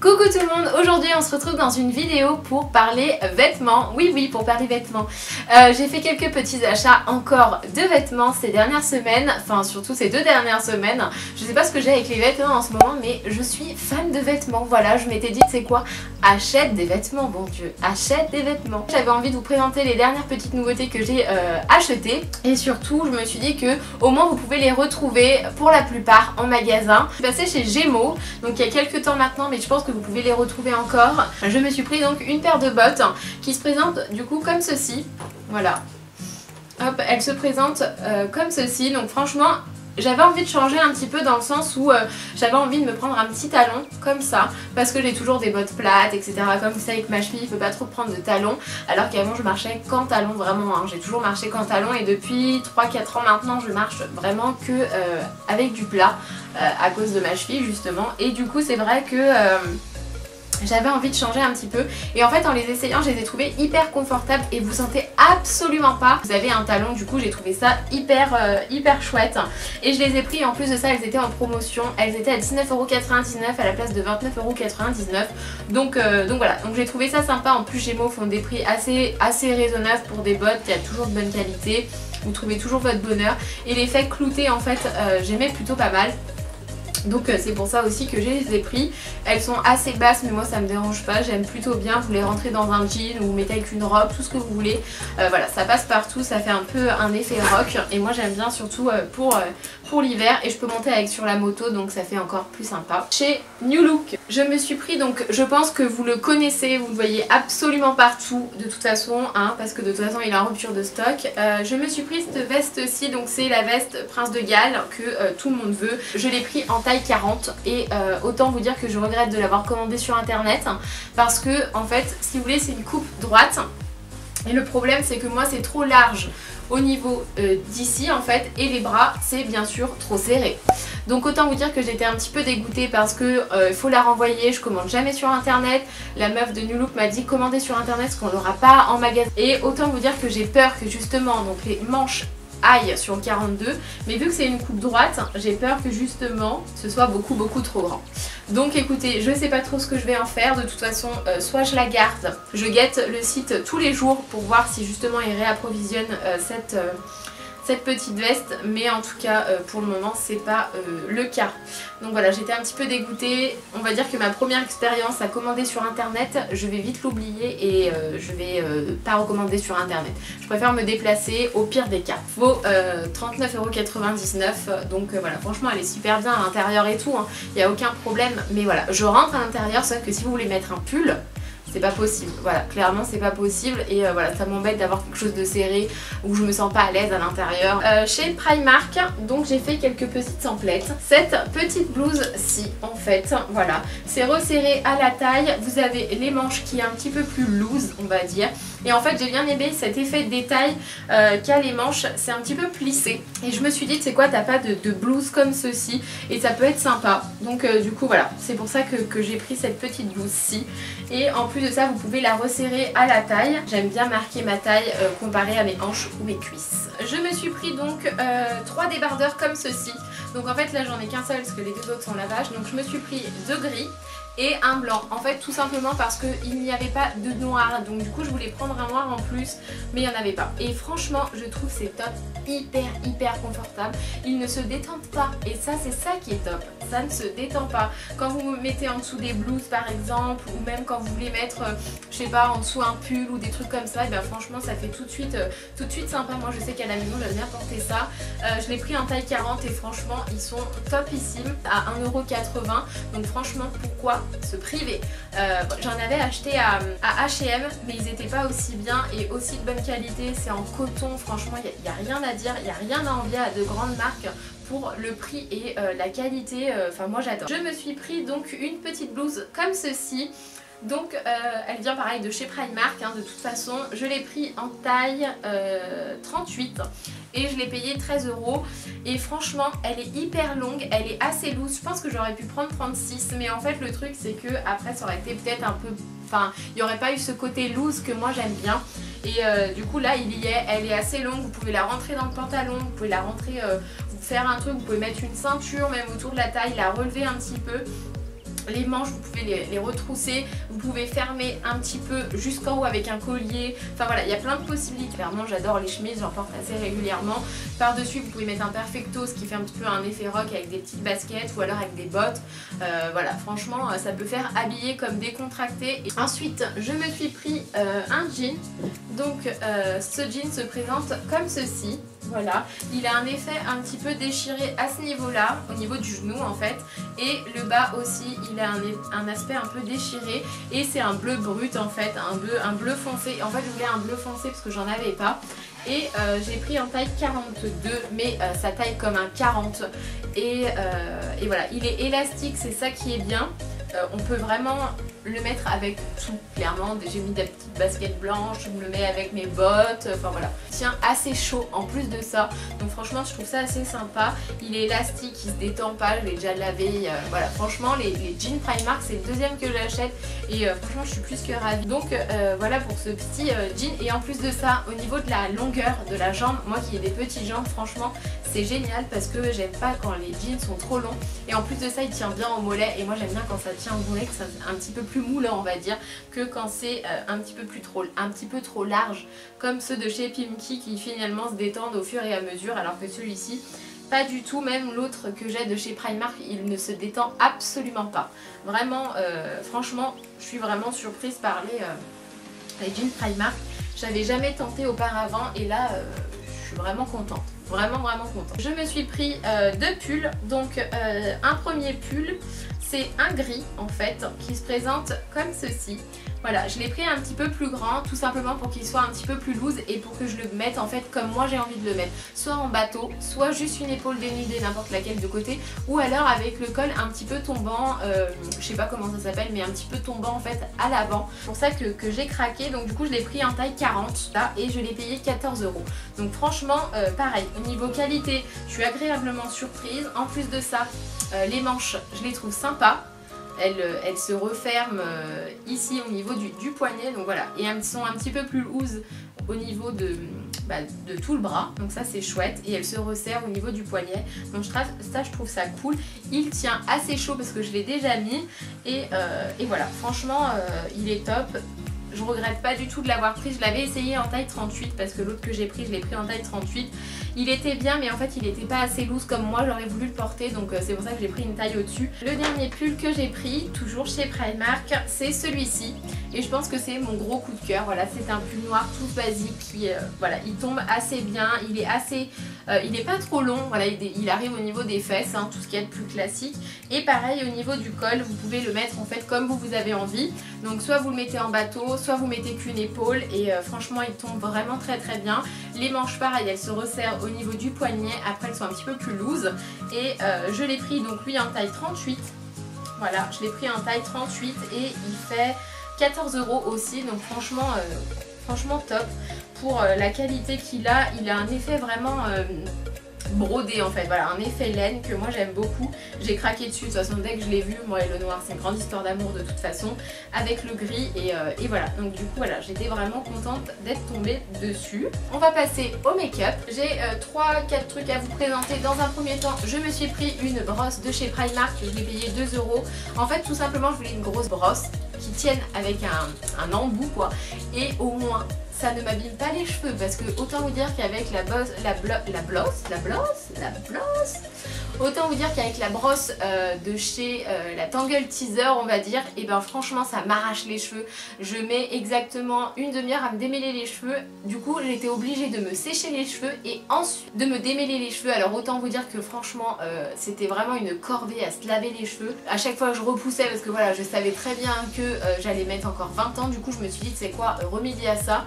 Coucou tout le monde, aujourd'hui on se retrouve dans une vidéo pour parler vêtements. Oui, pour parler vêtements. J'ai fait quelques petits achats encore de vêtements ces dernières semaines, enfin surtout ces 2 dernières semaines. Je sais pas ce que j'ai avec les vêtements en ce moment, mais je suis fan de vêtements. Voilà, je m'étais dit, c'est quoi? Achète des vêtements, bon Dieu, achète des vêtements. J'avais envie de vous présenter les dernières petites nouveautés que j'ai achetées. Et surtout, je me suis dit que au moins vous pouvez les retrouver pour la plupart en magasin. Je suis passée chez Gémeaux, donc il y a quelques temps maintenant, mais je pense que vous pouvez les retrouver encore. Je me suis pris donc une paire de bottes qui se présente du coup comme ceci. Voilà. Hop, elle se présente comme ceci. Donc franchement, j'avais envie de changer un petit peu dans le sens où j'avais envie de me prendre un petit talon comme ça, parce que j'ai toujours des bottes plates, etc. Comme vous savez que ma cheville ne peut pas trop prendre de talons, alors qu'avant je marchais qu'en talons vraiment, hein. J'ai toujours marché qu'en talons et depuis 3-4 ans maintenant je marche vraiment que avec du plat à cause de ma cheville justement. Et du coup c'est vrai que j'avais envie de changer un petit peu et en fait en les essayant je les ai trouvées hyper confortables et vous sentez absolument pas vous avez un talon. Du coup j'ai trouvé ça hyper chouette et je les ai pris. En plus de ça elles étaient en promotion, elles étaient à 19,99€ à la place de 29,99€. Donc voilà, donc j'ai trouvé ça sympa. En plus Gémeaux font des prix assez raisonnables pour des bottes, il y a toujours de bonne qualité, vous trouvez toujours votre bonheur et l'effet clouté en fait j'aimais plutôt pas mal. Donc c'est pour ça aussi que je les ai pris. Elles sont assez basses mais moi ça me dérange pas, j'aime plutôt bien. Vous les rentrez dans un jean ou vous mettez avec une robe, tout ce que vous voulez. Voilà, ça passe partout, ça fait un peu un effet rock. Et moi j'aime bien surtout pour l'hiver. Et je peux monter avec sur la moto, donc ça fait encore plus sympa. Chez New Look, je me suis pris, donc je pense que vous le connaissez, vous le voyez absolument partout de toute façon, hein, parce que de toute façon il est en rupture de stock. Je me suis pris cette veste-ci, donc c'est la veste Prince de Galles que tout le monde veut. Je l'ai pris en taille 40 et autant vous dire que je regrette de l'avoir commandé sur internet parce que en fait si vous voulez c'est une coupe droite et le problème c'est que moi c'est trop large au niveau d'ici en fait et les bras c'est bien sûr trop serré. Donc autant vous dire que j'étais un petit peu dégoûtée parce que il faut la renvoyer, je commande jamais sur internet. La meuf de New Look m'a dit commander sur internet parce qu'on l'aura pas en magasin. Et autant vous dire que j'ai peur que justement donc les manches aille sur le 42, mais vu que c'est une coupe droite j'ai peur que justement ce soit beaucoup trop grand. Donc écoutez, je sais pas trop ce que je vais en faire. De toute façon soit je la garde, je guette le site tous les jours pour voir si justement il réapprovisionne cette petite veste, mais en tout cas pour le moment c'est pas le cas. Donc voilà, j'étais un petit peu dégoûtée. On va dire que ma première expérience à commander sur internet, je vais vite l'oublier et je vais pas recommander sur internet. Je préfère me déplacer au pire des cas. Vaut 39,99€, donc voilà, franchement elle est super bien à l'intérieur et tout, hein. Il n'y a aucun problème, mais voilà, je rentre à l'intérieur, sauf que si vous voulez mettre un pull, c'est pas possible, voilà, clairement c'est pas possible et voilà, ça m'embête d'avoir quelque chose de serré où je me sens pas à l'aise à l'intérieur. Chez Primark, donc j'ai fait quelques petites samplettes. Cette petite blouse-ci en fait, voilà, c'est resserré à la taille, vous avez les manches qui est un petit peu plus loose on va dire. Et en fait j'ai bien aimé cet effet de détail qu'a les manches, c'est un petit peu plissé. Et je me suis dit, tu sais quoi, t'as pas de blouse comme ceci et ça peut être sympa. Donc du coup voilà, c'est pour ça que j'ai pris cette petite blouse-ci. Et en plus de ça vous pouvez la resserrer à la taille. J'aime bien marquer ma taille comparée à mes hanches ou mes cuisses. Je me suis pris donc 3 débardeurs comme ceci. Donc en fait là j'en ai qu'un seul parce que les 2 autres sont lavage. Donc je me suis pris 2 gris et un blanc, en fait tout simplement parce qu'il n'y avait pas de noir, donc du coup je voulais prendre un noir en plus mais il n'y en avait pas. Et franchement je trouve ces tops hyper confortables, ils ne se détendent pas et ça c'est ça qui est top, ça ne se détend pas. Quand vous me mettez en dessous des blouses par exemple, ou même quand vous voulez mettre je sais pas en dessous un pull ou des trucs comme ça, et bien franchement ça fait tout de suite sympa. Moi je sais qu'à la maison j'aime bien porter ça. Je l'ai pris en taille 40 et franchement ils sont topissimes à 1,80€, donc franchement pourquoi se priver. J'en avais acheté à H&M mais ils n'étaient pas aussi bien et aussi de bonne qualité, c'est en coton, franchement il n'y a rien à dire, il n'y a rien à envier à de grandes marques pour le prix et la qualité, enfin moi j'adore. Je me suis pris donc une petite blouse comme ceci. Donc elle vient pareil de chez Primark, hein, de toute façon je l'ai pris en taille 38 et je l'ai payé 13 € et franchement elle est hyper longue, elle est assez loose. Je pense que j'aurais pu prendre 36 mais en fait le truc c'est que après ça aurait été peut-être un peu, enfin il n'y aurait pas eu ce côté loose que moi j'aime bien. Et du coup là il y est, elle est assez longue, vous pouvez la rentrer dans le pantalon, vous pouvez la rentrer, vous faire un truc, vous pouvez mettre une ceinture même autour de la taille, la relever un petit peu. Les manches, vous pouvez les retrousser, vous pouvez fermer un petit peu jusqu'en haut avec un collier. Enfin voilà, il y a plein de possibilités. Clairement, j'adore les chemises, j'en porte assez régulièrement. Par-dessus, vous pouvez mettre un perfecto, ce qui fait un petit peu un effet rock avec des petites baskets ou alors avec des bottes. Voilà, franchement, ça peut faire habiller comme décontracté. Et ensuite, je me suis pris un jean. Donc, ce jean se présente comme ceci. Voilà, il a un effet un petit peu déchiré à ce niveau-là, au niveau du genou en fait. Et le bas aussi, il a un aspect un peu déchiré. Et c'est un bleu brut en fait, un bleu foncé. En fait, je voulais un bleu foncé parce que j'en avais pas. Et j'ai pris en taille 42, mais ça taille comme un 40. Et voilà, il est élastique, c'est ça qui est bien. On peut vraiment le mettre avec tout, clairement. J'ai mis des petites baskets blanches, je me le mets avec mes bottes, enfin voilà. Il tient assez chaud en plus de ça, donc franchement je trouve ça assez sympa. Il est élastique, il se détend pas, je l'ai déjà lavé, voilà. Franchement les jeans Primark c'est le deuxième que j'achète et franchement je suis plus que ravie. Donc voilà pour ce petit jean. Et en plus de ça, au niveau de la longueur de la jambe, moi qui ai des petites jambes, franchement c'est génial parce que j'aime pas quand les jeans sont trop longs. Et en plus de ça il tient bien au mollet, et moi j'aime bien quand ça tient au mollet, que c'est un petit peu plus moulant on va dire, que quand c'est un petit peu trop large comme ceux de chez Pimkie qui finalement se détendent au fur et à mesure, alors que celui-ci pas du tout. Même l'autre que j'ai de chez Primark, il ne se détend absolument pas. Vraiment, franchement je suis vraiment surprise par les jeans Primark. J'avais jamais tenté auparavant et là je suis vraiment contente. Vraiment contente. Je me suis pris deux pulls. Donc un premier pull, c'est un gris en fait qui se présente comme ceci. Voilà, je l'ai pris un petit peu plus grand, tout simplement pour qu'il soit un petit peu plus loose et pour que je le mette en fait comme moi j'ai envie de le mettre. Soit en bateau, soit juste une épaule dénudée, n'importe laquelle de côté, ou alors avec le col un petit peu tombant, je sais pas comment ça s'appelle, mais un petit peu tombant en fait à l'avant. C'est pour ça que j'ai craqué, donc du coup je l'ai pris en taille 40 là, et je l'ai payé 14 €. Donc franchement, pareil, au niveau qualité, je suis agréablement surprise. En plus de ça, les manches, je les trouve sympas. Elles se referment ici au niveau du poignet, donc voilà, et elles sont un petit peu plus loose au niveau de tout le bras, donc ça c'est chouette, et elles se resserrent au niveau du poignet, donc je trouve ça cool. Il tient assez chaud parce que je l'ai déjà mis, et voilà, franchement il est top. Je regrette pas du tout de l'avoir pris. Je l'avais essayé en taille 38 parce que l'autre que j'ai pris, je l'ai pris en taille 38. Il était bien, mais en fait il n'était pas assez loose comme moi j'aurais voulu le porter, donc c'est pour ça que j'ai pris une taille au-dessus. Le dernier pull que j'ai pris, toujours chez Primark, c'est celui-ci. Et je pense que c'est mon gros coup de cœur. Voilà, c'est un pull noir tout basique qui, voilà, il tombe assez bien. Il est assez... il n'est pas trop long, voilà, il arrive au niveau des fesses, hein, tout ce qui est de plus classique. Et pareil au niveau du col, vous pouvez le mettre en fait comme vous avez envie. Donc soit vous le mettez en bateau, soit vous mettez qu'une épaule, et franchement il tombe vraiment très bien. Les manches pareil, elles se resserrent au niveau du poignet, après elles sont un petit peu plus loose. Et je l'ai pris donc lui en taille 38. Voilà, je l'ai pris en taille 38 et il fait 14 € aussi, donc franchement... franchement top pour la qualité qu'il a. Il a un effet vraiment brodé en fait, voilà, un effet laine que moi j'aime beaucoup. J'ai craqué dessus de toute façon dès que je l'ai vu. Moi et le noir c'est une grande histoire d'amour de toute façon, avec le gris, et voilà, donc du coup voilà, j'étais vraiment contente d'être tombée dessus. On va passer au make-up. J'ai 3-4 trucs à vous présenter. Dans un premier temps, je me suis pris une brosse de chez Primark, je l'ai payé 2 €. En fait tout simplement je voulais une grosse brosse qui tienne avec un embout quoi, et au moins ça ne m'abîme pas les cheveux, parce que autant vous dire qu'avec autant vous dire qu'avec la brosse de chez la Tangle Teezer on va dire, et ben franchement ça m'arrache les cheveux. Je mets exactement une demi-heure à me démêler les cheveux. Du coup j'étais obligée de me sécher les cheveux et ensuite de me démêler les cheveux. Alors autant vous dire que franchement c'était vraiment une corvée à se laver les cheveux. À chaque fois je repoussais parce que voilà, je savais très bien que j'allais mettre encore 20 ans. Du coup je me suis dit c'est quoi, remédier à ça.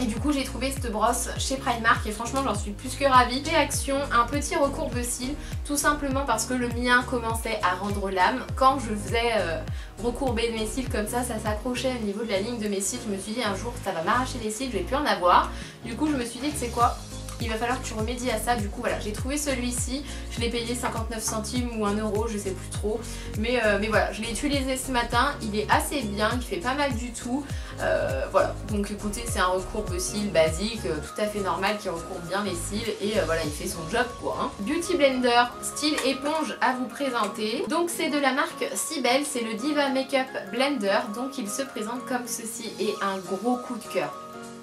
Et du coup j'ai trouvé cette brosse chez Primark et franchement j'en suis plus que ravie. Réaction, un petit recourbe-cils, tout simplement parce que le mien commençait à rendre l'âme. Quand je faisais recourber mes cils comme ça s'accrochait au niveau de la ligne de mes cils. Je me suis dit un jour ça va m'arracher les cils, je vais plus en avoir. Du coup je me suis dit que c'est quoi, il va falloir que tu remédies à ça. Du coup voilà, j'ai trouvé celui-ci, je l'ai payé 59 centimes ou 1 euro, je sais plus trop, mais voilà, je l'ai utilisé ce matin, il est assez bien, il fait pas mal du tout. Voilà, donc écoutez, c'est un recourbe cils basique, tout à fait normal, qui recourbe bien les cils, et voilà, il fait son job quoi, hein. Beauty Blender style éponge à vous présenter. Donc c'est de la marque Sibel, c'est le Diva Makeup Blender, donc il se présente comme ceci, et un gros coup de cœur.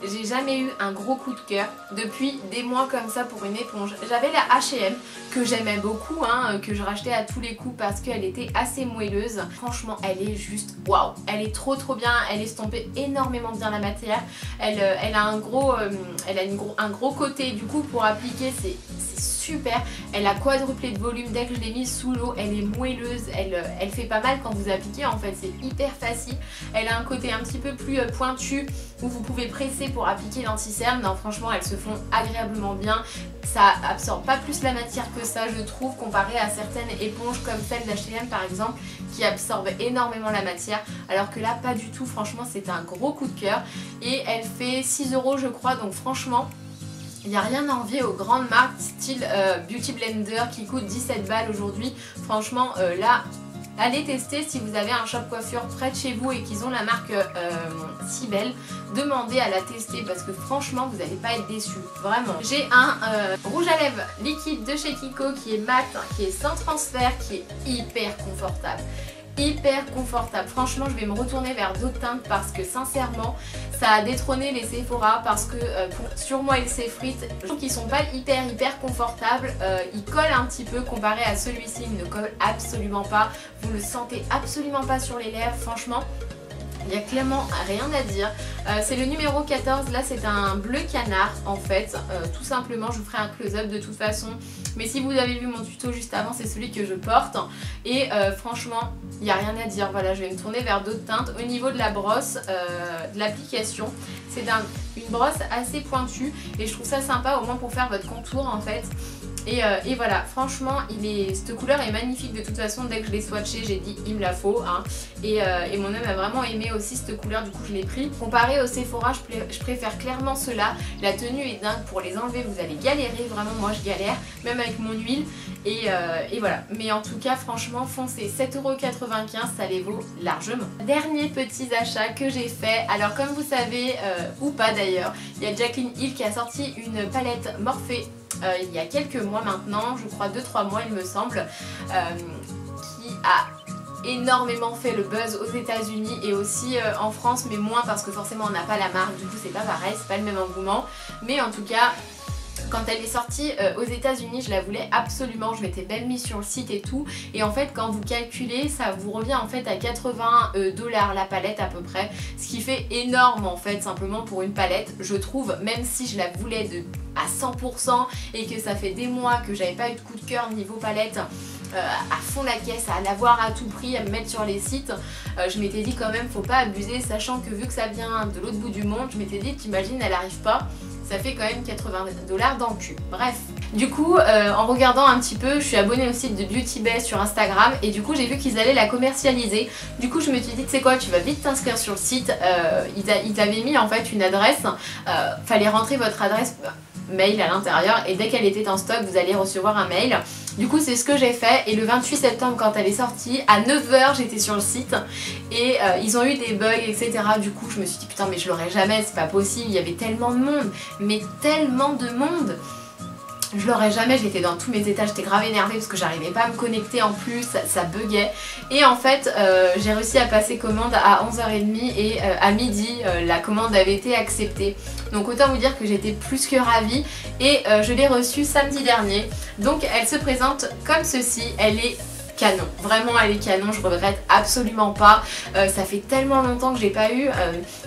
J'ai jamais eu un gros coup de cœur depuis des mois comme ça pour une éponge. J'avais la H&M que j'aimais beaucoup, hein, que je rachetais à tous les coups parce qu'elle était assez moelleuse. Franchement, elle est juste waouh, elle est trop bien, elle estompait énormément bien la matière. Elle a un gros côté du coup pour appliquer, c'est super. Elle a quadruplé de volume dès que je l'ai mise sous l'eau, elle est moelleuse, elle fait pas mal quand vous appliquez en fait, c'est hyper facile. Elle a un côté un petit peu plus pointu où vous pouvez presser pour appliquer l'anti-cerne. Non franchement elles se font agréablement bien, ça absorbe pas plus la matière que ça je trouve, comparé à certaines éponges comme celle d'H&M par exemple qui absorbent énormément la matière, alors que là pas du tout. Franchement c'est un gros coup de cœur et elle fait 6 € je crois, donc franchement il n'y a rien à envier aux grandes marques style Beauty Blender qui coûte 17 balles aujourd'hui. Franchement là, allez tester si vous avez un shop coiffure près de chez vous et qu'ils ont la marque Sibel. Demandez à la tester parce que franchement vous n'allez pas être déçus, vraiment. J'ai un rouge à lèvres liquide de chez Kiko qui est mat, qui est sans transfert, qui est hyper confortable. Franchement je vais me retourner vers d'autres teintes parce que sincèrement ça a détrôné les Sephora parce que sur moi ils s'effritent. Je trouve qu'ils sont pas hyper confortables, ils collent un petit peu comparé à celui-ci, il ne colle absolument pas, vous le sentez absolument pas sur les lèvres, franchement il n'y a clairement rien à dire. C'est le numéro 14, là c'est un bleu canard en fait, tout simplement. Je vous ferai un close-up de toute façon, mais si vous avez vu mon tuto juste avant, c'est celui que je porte. Et franchement, il n'y a rien à dire. Voilà, je vais me tourner vers d'autres teintes. Au niveau de la brosse, de l'application, c'est une brosse assez pointue et je trouve ça sympa au moins pour faire votre contour en fait. Et voilà, franchement cette couleur est magnifique de toute façon. Dès que je l'ai swatché j'ai dit il me la faut hein. Et mon homme a vraiment aimé aussi cette couleur, du coup je l'ai pris. Comparé au Sephora je préfère clairement cela. La tenue est dingue, pour les enlever vous allez galérer, vraiment moi je galère même avec mon huile. Et voilà, mais en tout cas franchement foncez, 7,95 €, ça les vaut largement. Dernier petit achat que j'ai fait, alors comme vous savez ou pas d'ailleurs, il y a Jaclyn Hill qui a sorti une palette Morphe il y a quelques mois maintenant, je crois 2-3 mois il me semble, qui a énormément fait le buzz aux États-Unis et aussi en France, mais moins parce que forcément on n'a pas la marque, du coup c'est pas pareil, c'est pas le même engouement, mais en tout cas quand elle est sortie aux États-Unis, je la voulais absolument, je m'étais même mis sur le site et tout, et en fait quand vous calculez ça vous revient en fait à 80 $ la palette à peu près, ce qui fait énorme en fait simplement pour une palette je trouve, même si je la voulais à 100% et que ça fait des mois que j'avais pas eu de coup de cœur niveau palette. À fond la caisse, à l'avoir à tout prix, à me mettre sur les sites, je m'étais dit quand même faut pas abuser, sachant que vu que ça vient de l'autre bout du monde, je m'étais dit t'imagines elle arrive pas, ça fait quand même 80 $ dans le cul. Bref, du coup en regardant un petit peu, je suis abonnée au site de Beauty Bay sur Instagram et du coup j'ai vu qu'ils allaient la commercialiser. Du coup je me suis dit tu sais quoi, tu vas vite t'inscrire sur le site. Ils avaient mis en fait une adresse, fallait rentrer votre adresse mail à l'intérieur et dès qu'elle était en stock vous allez recevoir un mail. Du coup c'est ce que j'ai fait et le 28 septembre quand elle est sortie à 9 h j'étais sur le site et ils ont eu des bugs etc. Du coup je me suis dit putain mais je l'aurai jamais, c'est pas possible, il y avait tellement de monde, mais tellement de monde. Je l'aurais jamais, j'étais dans tous mes états, j'étais grave énervée parce que j'arrivais pas à me connecter en plus, ça buguait. Et en fait j'ai réussi à passer commande à 11h30 et à midi la commande avait été acceptée. Donc autant vous dire que j'étais plus que ravie et je l'ai reçue samedi dernier. Donc elle se présente comme ceci, elle est canon, vraiment elle est canon, je regrette absolument pas. Ça fait tellement longtemps que j'ai pas eu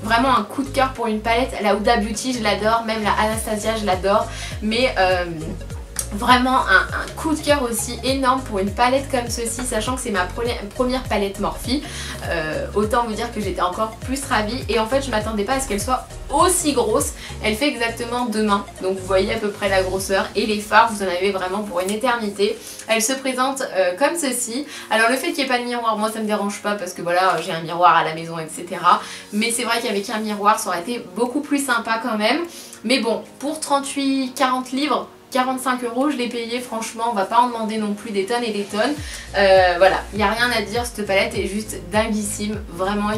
vraiment un coup de cœur pour une palette. La Huda Beauty je l'adore, même la Anastasia je l'adore, mais Vraiment un coup de cœur aussi énorme pour une palette comme ceci, sachant que c'est ma première palette Morphe. Autant vous dire que j'étais encore plus ravie et en fait je m'attendais pas à ce qu'elle soit aussi grosse. Elle fait exactement 2 mains, donc vous voyez à peu près la grosseur, et les fards vous en avez vraiment pour une éternité. Elle se présente comme ceci. Alors le fait qu'il n'y ait pas de miroir, moi ça me dérange pas parce que voilà, j'ai un miroir à la maison, etc. Mais c'est vrai qu'avec un miroir ça aurait été beaucoup plus sympa quand même. Mais bon, pour 38-40 livres, 45 € je l'ai payé, franchement on va pas en demander non plus des tonnes et des tonnes. Voilà, il n'y a rien à dire, cette palette est juste dinguissime. Vraiment,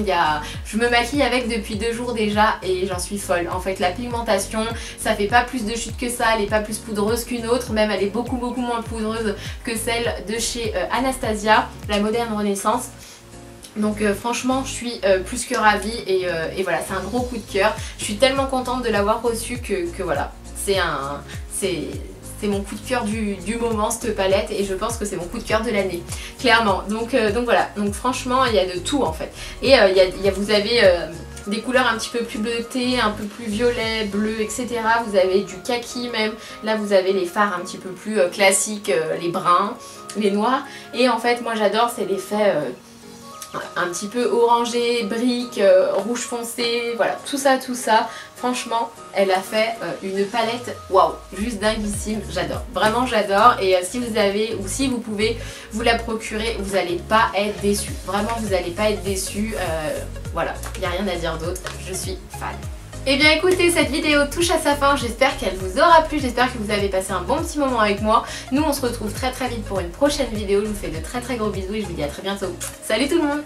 je me maquille avec depuis 2 jours déjà et j'en suis folle. En fait la pigmentation, ça fait pas plus de chute que ça, elle est pas plus poudreuse qu'une autre, même elle est beaucoup moins poudreuse que celle de chez Anastasia, la Moderne Renaissance. Donc franchement je suis plus que ravie et voilà, c'est un gros coup de cœur. Je suis tellement contente de l'avoir reçu que voilà, c'est mon coup de cœur du moment cette palette et je pense que c'est mon coup de cœur de l'année, clairement. Donc voilà, donc franchement il y a de tout en fait. Et vous avez des couleurs un petit peu plus bleutées, un peu plus violet, bleu, etc. Vous avez du kaki même. Là vous avez les fards un petit peu plus classiques, les bruns, les noirs. Et en fait moi j'adore, c'est l'effet un petit peu orangé, brique, rouge foncé, voilà, tout ça, franchement, elle a fait une palette, waouh, juste dinguissime, j'adore, vraiment j'adore, et si vous avez, ou si vous pouvez vous la procurer, vous n'allez pas être déçus, vraiment vous n'allez pas être déçus, voilà, il n'y a rien à dire d'autre, je suis fan. Et bien écoutez, cette vidéo touche à sa fin, j'espère qu'elle vous aura plu, j'espère que vous avez passé un bon petit moment avec moi. Nous on se retrouve très vite pour une prochaine vidéo, je vous fais de très gros bisous et je vous dis à très bientôt. Salut tout le monde!